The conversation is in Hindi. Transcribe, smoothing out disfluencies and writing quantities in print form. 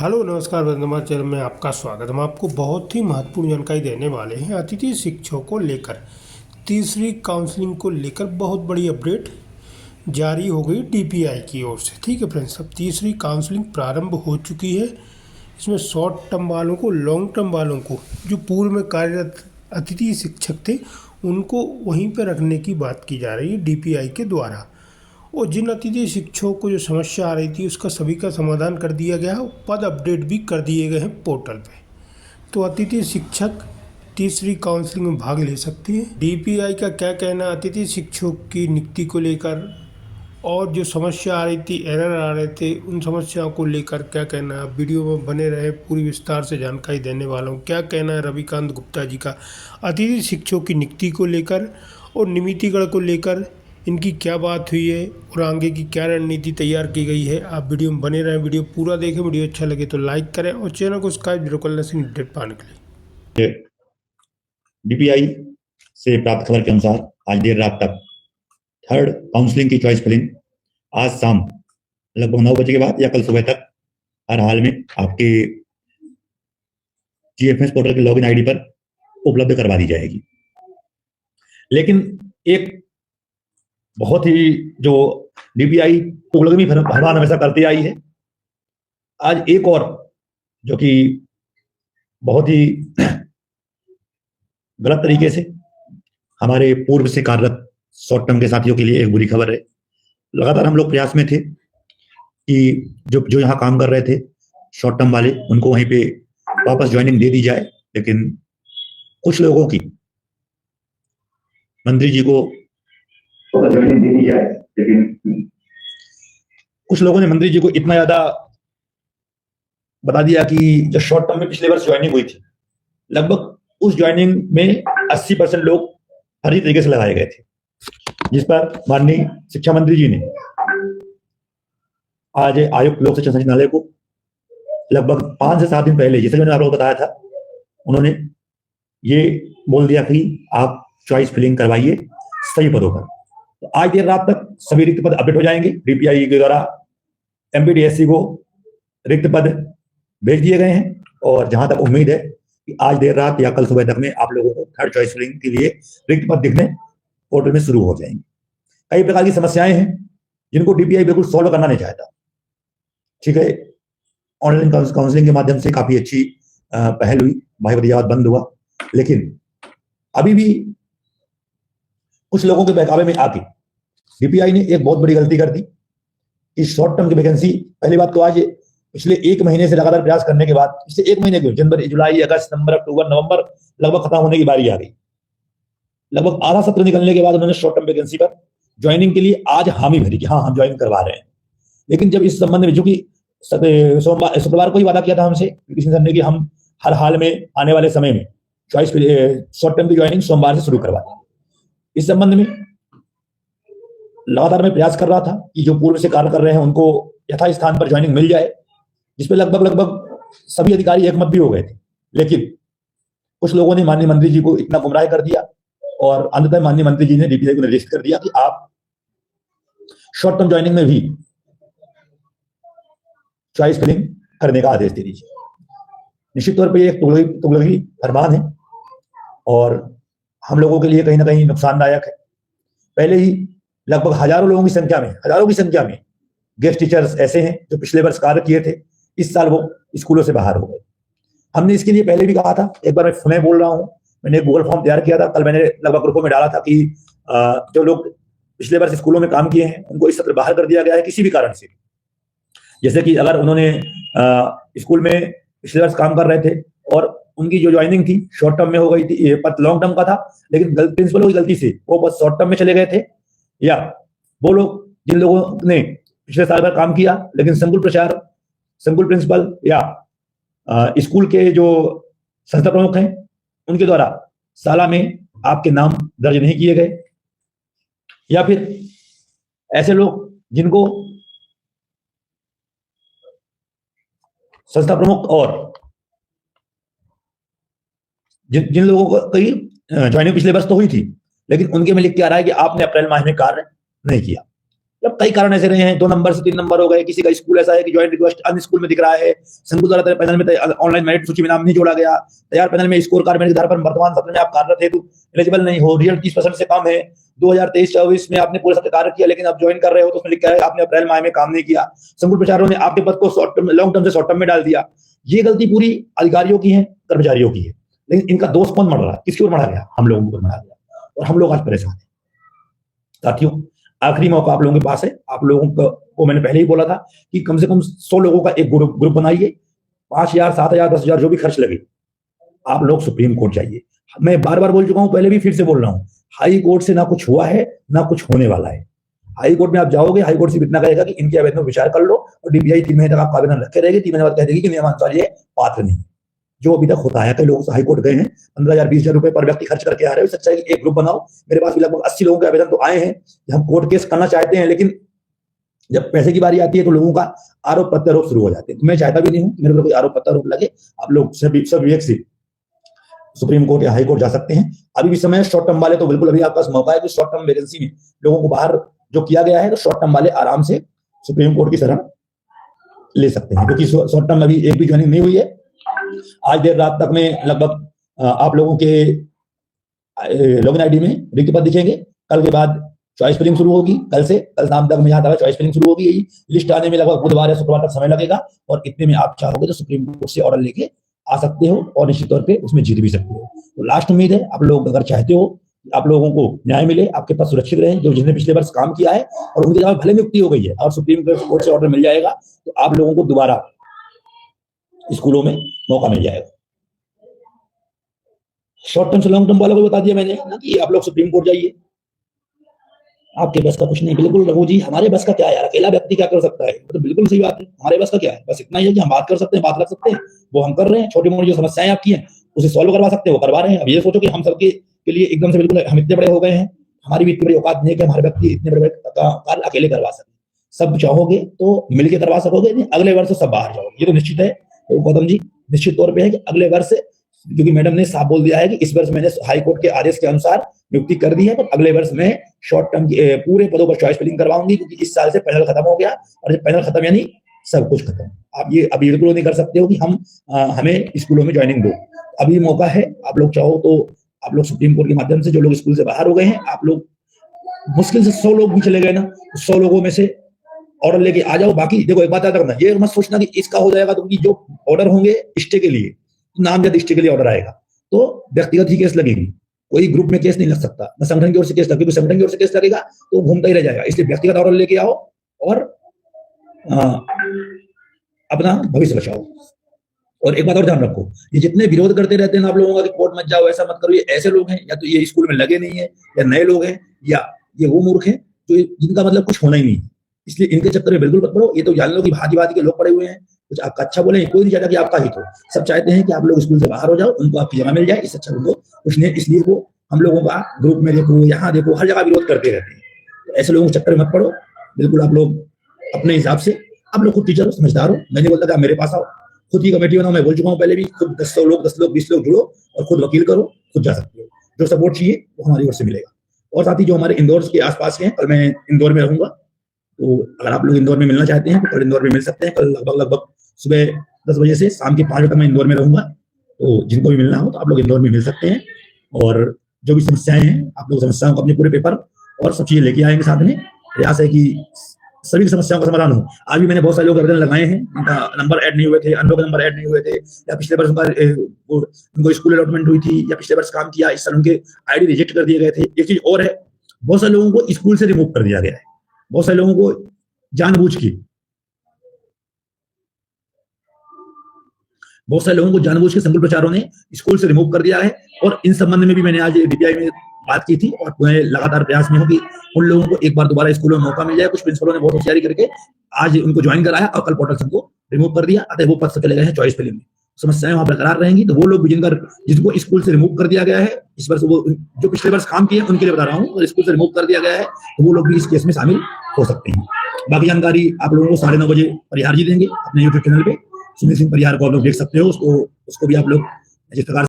हेलो नमस्कार वर्तमान चैनल में आपका स्वागत है। हम आपको बहुत ही महत्वपूर्ण जानकारी देने वाले हैं अतिथि शिक्षकों को लेकर। तीसरी काउंसलिंग को लेकर बहुत बड़ी अपडेट जारी हो गई डीपीआई की ओर से। ठीक है फ्रेंड्स, अब तीसरी काउंसलिंग प्रारंभ हो चुकी है। इसमें शॉर्ट टर्म वालों को, लॉन्ग टर्म वालों को, जो पूर्व में कार्यरत अतिथि शिक्षक थे उनको वहीं पर रखने की बात की जा रही है डीपीआई के द्वारा। और जिन अतिथि शिक्षकों को जो समस्या आ रही थी उसका सभी का समाधान कर दिया गया है। पद अपडेट भी कर दिए गए हैं पोर्टल पे। तो अतिथि शिक्षक तीसरी काउंसलिंग में भाग ले सकती है। डीपीआई का क्या कहना है अतिथि शिक्षकों की नियुक्ति को लेकर, और जो समस्या आ रही थी, एरर आ रहे थे, उन समस्याओं को लेकर क्या कहना है। वीडियो में बने रहे, पूरी विस्तार से जानकारी देने वाला हूँ। क्या कहना है रविकांत गुप्ता जी का अतिथि शिक्षकों की नियुक्ति को लेकर और नियमितीकरण को लेकर, इनकी क्या बात हुई है और आगे की क्या रणनीति तैयार की गई है। आप वीडियो में बने रहें, वीडियो पूरा देखें। वीडियो अच्छा लगे तो लाइक करें और चैनल को सब्सक्राइब जरूर कर लें अपडेट पाने के लिए। डीपीआई से प्राप्त खबर के अनुसार आज देर रात तक थर्ड काउंसलिंग की चॉइस फिलिंग आज शाम लगभग 9 बजे के बाद या कल सुबह तक हर हाल में आपके जीएफएस पोर्टल के लॉगिन आईडी पर उपलब्ध करवा दी जाएगी। लेकिन एक बहुत ही जो डीपीआई तुगलकी भरमार हमेशा करती आई है, आज एक और जो कि बहुत ही गलत तरीके से हमारे पूर्व से कार्यरत शॉर्ट टर्म के साथियों के लिए एक बुरी खबर है। लगातार हम लोग प्रयास में थे कि जो जो यहाँ काम कर रहे थे शॉर्ट टर्म वाले, उनको वहीं पे वापस ज्वाइनिंग दे दी जाए, लेकिन कुछ लोगों की मंत्री जी को ज्वाइनिंग दे दी जाए, लेकिन कुछ लोगों ने मंत्री जी को इतना ज्यादा बता दिया कि जो शॉर्ट टर्म में पिछले वर्ष ज्वाइनिंग हुई थी, लगभग उस ज्वाइनिंग में 80% लोग फर्जी तरीके से लगाए गए थे, जिस पर माननीय शिक्षा मंत्री जी ने आज आयुक्त लोक शिक्षण संचालनालय को लगभग 5 से 7 दिन पहले, जैसे मैंने आप लोगों को बताया था, उन्होंने ये बोल दिया कि आप चॉइस फिलिंग करवाइए सही पदों पर। तो आज देर रात तक सभी रिक्त पद अपडेट हो जाएंगे। डीपीआई के द्वारा एमपीडीएससी को रिक्त पद भेज दिए गए हैं और जहां तक उम्मीद है कि आज देर रात या कल सुबह तक में आप लोगों को थर्ड चॉइस फिलिंग के लिए रिक्त पद दिखने पोर्टल में शुरू हो जाएंगे। कई प्रकार की समस्याएं हैं जिनको डीपीआई बिल्कुल सॉल्व करना नहीं चाहता। ठीक है, ऑनलाइन काउंसलिंग के माध्यम से काफी अच्छी पहल हुई, भाई बदियावत बंद हुआ, लेकिन अभी भी कुछ लोगों के बहकावे में आके डीपीआई ने एक बहुत बड़ी गलती कर दी कि शॉर्ट टर्म की वैकेंसी, पहली बात तो आज पिछले 1 महीने से लगातार प्रयास करने के बाद, पिछले 1 महीने के जनवरी, जुलाई, अगस्त, सितंबर, अक्टूबर, नवंबर लगभग खत्म होने की बारी आ गई। लगभग आधा सत्र निकलने के बाद उन्होंने शॉर्ट टर्म वैकेंसी पर ज्वाइनिंग के लिए आज हामी भरी कि हाँ हम ज्वाइन करवा रहे हैं। लेकिन जब इस संबंध में, चूंकि शुक्रवार को ही वादा किया था हमसे किसी सर ने कि हम हर हाल में आने वाले समय में चॉइस शॉर्ट टर्म की ज्वाइनिंग सोमवार से शुरू करवा देंगे, इस संबंध में लगातार मैं प्रयास कर रहा था कि जो पूर्व से कार्य कर रहे हैं उनको यथास्थान पर ज्वाइनिंग मिल जाए, जिसपे लगभग सभी अधिकारी एकमत भी हो गए थे। लेकिन कुछ लोगों ने माननीय मंत्री जी को इतना गुमराह कर दिया और अंततः माननीय मंत्री जी ने डीपीआई को निर्देशित कर दिया कि आप शॉर्ट टर्म ज्वाइनिंग में भी चॉइस फिलिंग करने का आदेश दे दीजिए। निश्चित तौर पर यह एक तुगलकी फरमान है और हम लोगों के लिए कहीं ना कहीं नुकसानदायक है। पहले ही लगभग हजारों की संख्या में गेस्ट टीचर्स ऐसे हैं जो पिछले वर्ष कार्य किए थे, इस साल वो स्कूलों से बाहर हो गए। हमने इसके लिए पहले भी कहा था, एक बार मैं पुनः बोल रहा हूं, मैंने एक गूगल फॉर्म तैयार किया था, कल मैंने लगभग ग्रुपों में डाला था कि जो लोग पिछले वर्ष स्कूलों में काम किए हैं उनको इस सत्र बाहर कर दिया गया है किसी भी कारण से। जैसे कि अगर उन्होंने स्कूल में पिछले वर्ष काम कर रहे थे और उनकी जो ज्वाइनिंग थी शॉर्ट टर्म में हो गई थी, ये पद लॉन्ग टर्म का था, लेकिन प्रिंसिपल की गलती से वो बस शॉर्ट टर्म में चले गए थे, या वो लोग जिन लोगों ने पिछले साल भर काम किया लेकिन संकुल प्रिंसिपल या स्कूल के जो संस्था प्रमुख हैं उनके द्वारा साला में आपके नाम दर्ज नहीं किए गए, या फिर ऐसे लोग जिनको संस्था प्रमुख और जिन लोगों को कई ज्वाइनिंग पिछले वर्ष तो हुई थी लेकिन उनके में लिख के आ रहा है कि आपने अप्रैल माह में कार्य नहीं किया। मतलब कई कारण ऐसे रहे हैं, 2 नंबर से 3 नंबर हो गए, किसी का स्कूल ऐसा है कि ज्वाइंट रिक्वेस्ट अन्य स्कूल में दिख रहा है, संघ द्वारा पैनल में ऑनलाइन मेरिट सूची में नाम नहीं जोड़ा गया, तैयार पैनल में स्कोर कार्ड मेरिट के आधार पर वर्तमान सत्र में आप कार्यरत हेतु एलिजिबल नहीं हो, रिजल्ट 30% से कम है, 2023-24 में आपने पूरे सत्र कार्य किया लेकिन आप ज्वाइन कर रहे हो तो उसमें लिखा है आपने अप्रैल माह में काम नहीं किया, संघ प्रचारों ने आपके पद को शॉर्ट टर्म लॉन्ग टर्म से शॉर्ट टर्म में डाल दिया। ये गलती पूरी अधिकारियों की है, कर्मचारियों की है, लेकिन इनका दोष कौन मर रहा है, किसकी ओर मरा गया, हम लोगों को मरा गया और हम लोग आज परेशान हैं। साथियों, आखिरी मौका आप लोगों के पास है। आप लोगों को मैंने पहले ही बोला था कि कम से कम 100 लोगों का एक ग्रुप बनाइए, 5,000 7,000 10,000 जो भी खर्च लगे, आप लोग सुप्रीम कोर्ट जाइए। मैं बार बार बोल चुका हूं, पहले भी फिर से बोल रहा हूं, हाई कोर्ट से ना कुछ हुआ है ना कुछ होने वाला है। हाई कोर्ट में आप जाओगे, हाई कोर्ट सिर्फ इतना कहेगा कि इनके आवेदन पर विचार कर लो और डीपीआई 3 महीने तक आपका आवेदन रखे रहेगी, 3 महीने बाद कह देगी कि नियमानुसार ये पात्र नहीं, जो अभी तक होता है। कई लोग हाई कोर्ट गए हैं, 15,000 20,000 रुपए पर व्यक्ति खर्च करके आ रहे हो। सच्चाई है कि एक ग्रुप बनाओ। मेरे पास भी लगभग 80 लोगों के आवेदन तो आए हैं कि हम कोर्ट केस करना चाहते हैं, लेकिन जब पैसे की बारी आती है तो लोगों का आरोप प्रत्यारोप शुरू हो जाते हैं। तो मैं चाहता भी नहीं हूं मेरे को कोई आरोप प्रत्यारोप लगे। आप लोग सब विवेक से सुप्रीम कोर्ट या हाई कोर्ट जा सकते हैं। अभी भी समय है। शॉर्ट टर्म वाले तो बिल्कुल अभी आपके पास मौका है कि शॉर्ट टर्म वैकेंसी में लोगों को बाहर जो किया गया है, तो शॉर्ट टर्म वाले आराम से सुप्रीम कोर्ट की शरण ले सकते हैं, क्योंकि शॉर्ट टर्म अभी एक भी ज्वाइनिंग नहीं हुई है। आज देर रात तक में लगभग आप लोगों के लॉगिन आईडी में रिक्त पद दिखेंगे। कल के बाद चॉइस फिलिंग शुरू होगी। कल शाम तक में यहाँ तक चॉइस फिलिंग शुरू होगी। यही लिस्ट आने में लगभग बुधवार या शुक्रवार तक समय लगेगा, और इतने में आप चाहोगे तो सुप्रीम कोर्ट से ऑर्डर लेके आ सकते हो और निश्चित तौर पे उसमें जीत भी सकते हो। तो लास्ट उम्मीद है, आप लोग अगर चाहते हो आप लोगों को न्याय मिले, आपके पास सुरक्षित रहे, जो जिसने पिछले वर्ष काम किया है और उनके जगह भले नियुक्ति हो गई है और सुप्रीम कोर्ट से ऑर्डर मिल जाएगा, तो आप लोगों को दोबारा स्कूलों में मौका मिल जाएगा। शॉर्ट टर्म से लॉन्ग टर्म वालों को बता दिया मैंने ना कि आप लोग सुप्रीम कोर्ट जाइए। आपके बस का कुछ नहीं। बिल्कुल रघु जी, हमारे बस का क्या है यार, अकेला व्यक्ति क्या कर सकता है? तो बिल्कुल सही बात है, हमारे बस का क्या है? बस इतना ही है कि हम बात कर सकते हैं, बात रख सकते हैं, वो हम कर रहे हैं। छोटी मोटी जो समस्याएं आपकी हैं उसे सॉल्व करवा सकते हैं, वो करवा रहे हैं। अब ये सोचो कि हम सबके के लिए एकदम से बिल्कुल हम इतने बड़े हो गए हैं, हमारी भी इतनी बड़ी औकात नहीं है कि हमारे व्यक्ति इतने बड़े कार्य अकेले करवा सके। सब चाहोगे तो मिलकर करवा सकोगे, नहीं अगले वर्ष सब बाहर जाओगे, ये तो निश्चित है। तो गौतम जी, निश्चित तौर पे है कि अगले वर्ष, क्योंकि मैडम ने साफ बोल दिया है कि इस वर्ष मैंने हाई कोर्ट के आदेश के अनुसार नियुक्ति कर दी है, पर अगले वर्ष में शॉर्ट टर्म पूरे पदों पर चॉइस फिलिंग करवाऊंगी, क्योंकि इस साल से पैनल खत्म हो गया, और जब पैनल खत्म यानी सब कुछ खत्म। आप ये अभी बिल्कुल नहीं कर सकते हो कि हमें स्कूलों में ज्वाइनिंग दो। अभी मौका है, आप लोग चाहो तो आप लोग सुप्रीम कोर्ट के माध्यम से, जो लोग स्कूल से बाहर हो गए हैं, आप लोग मुश्किल से 100 लोग भी चले गए ना, 100 लोगों में से ऑर्डर लेके आ जाओ। बाकी देखो, एक बात याद रखना, ये मत सोचना कि इसका हो जाएगा, क्योंकि जो ऑर्डर होंगे स्टे के लिए, नामजद स्टे के लिए ऑर्डर आएगा, तो व्यक्तिगत ही केस लगेगी, कोई ग्रुप में केस नहीं लग सकता, न संगठन की ओर से केस लगेगा। संगठन की ओर से केस लगेगा तो घूमता ही रह जाएगा। इसलिए व्यक्तिगत ऑर्डर लेके आओ और अपना भविष्य बचाओ। और एक बात और ध्यान रखो, ये जितने विरोध करते रहते हैं आप लोगों का कि कोर्ट मत जाओ, ऐसा मत करो, ये ऐसे लोग हैं, या तो ये स्कूल में लगे नहीं है, या नए लोग हैं, या ये वो मूर्ख हैं जो जिनका मतलब कुछ होना ही नहीं है। इसलिए इनके चक्कर में बिल्कुल मत पड़ो। ये तो जान लो कि भांति भांति के लोग पड़े हुए हैं, कुछ आपका अच्छा बोले, कोई नहीं चाहता कि आपका हित हो। सब चाहते हैं कि आप लोग स्कूल से बाहर हो जाओ, उनको आपकी जगह मिल जाए, इससे अच्छा उनको कुछ नहीं। इसलिए वो हम लोगों का ग्रुप में देखो, यहाँ देखो, हर जगह विरोध करते रहते हैं। तो ऐसे लोगों के चक्कर में मत पड़ो। बिल्कुल आप लोग अपने हिसाब से, आप लोग खुद टीचर हो, समझदार हो। मैंने बोलता कि आप मेरे पास आओ, खुद की कमेटी बनाओ। मैं बोल चुका हूँ पहले भी, खुद 10 लोग 20 लोग जुड़ो और खुद वकील करो, खुद जा सकते हो। जो सपोर्ट चाहिए वो हमारी ओर से मिलेगा। और साथ ही जो हमारे इंदौर के आसपास के हैं, कल मैं इंदौर में रहूंगा, तो अगर आप लोग इंदौर में मिलना चाहते हैं तो कल इंदौर में मिल सकते हैं। कल लगभग सुबह 10 बजे से शाम के 5 बजे तक मैं इंदौर में रहूंगा, तो जिनको भी मिलना हो तो आप लोग इंदौर में मिल सकते हैं। और जो भी समस्याएं हैं, आप लोग समस्याओं को अपने पूरे पेपर और सब चीजें लेके आएंगे साथ में। प्रयास है कि सभी समस्याओं का समाधान हो। आज भी मैंने बहुत सारे लोग आवेदन लगाए हैं, उनका नंबर ऐड नहीं हुए थे, अन्य नंबर ऐड नहीं हुए थे, या पिछले वर्ष उनको स्कूल अलॉटमेंट हुई थी, या पिछले वर्ष काम किया, इस साल उनके आईडी रिजेक्ट कर दिए गए थे। एक चीज और है, बहुत सारे लोगों को स्कूल से रिमूव कर दिया गया है। बहुत सारे लोगों को जानबूझ के संकुल प्रचारों ने स्कूल से रिमूव कर दिया है। और इन संबंध में भी मैंने आज डीपीआई में बात की थी, और मैं लगातार प्रयास में हूं कि उन लोगों को एक बार दोबारा स्कूलों में मौका मिल जाए। कुछ प्रिंसिपलों ने बहुत होशियारी करके आज उनको ज्वाइन कराया और कल पोर्टल से उनको रिमूव कर दिया, अतः वो पद से चले गए हैं चॉइस फिलिंग में। समस्याएं वहां बरकरार रहेंगी। तो वो लोग भी जिनको स्कूल से रिमूव कर दिया गया है इस वर्ष, वो जो पिछले वर्ष काम किए उनके लिए बता रहा हूँ, और स्कूल से रिमूव कर दिया गया है, तो वो लोग भी इस केस में शामिल हो सकते हैं। बाकी जानकारी आप लोगों को 9:30 बजे परिहार जी देंगे अपने यूट्यूब चैनल पे। सुनील सिंह परिहार को आप लोग देख सकते हो, उसको भी आप लोग जिस प्रकार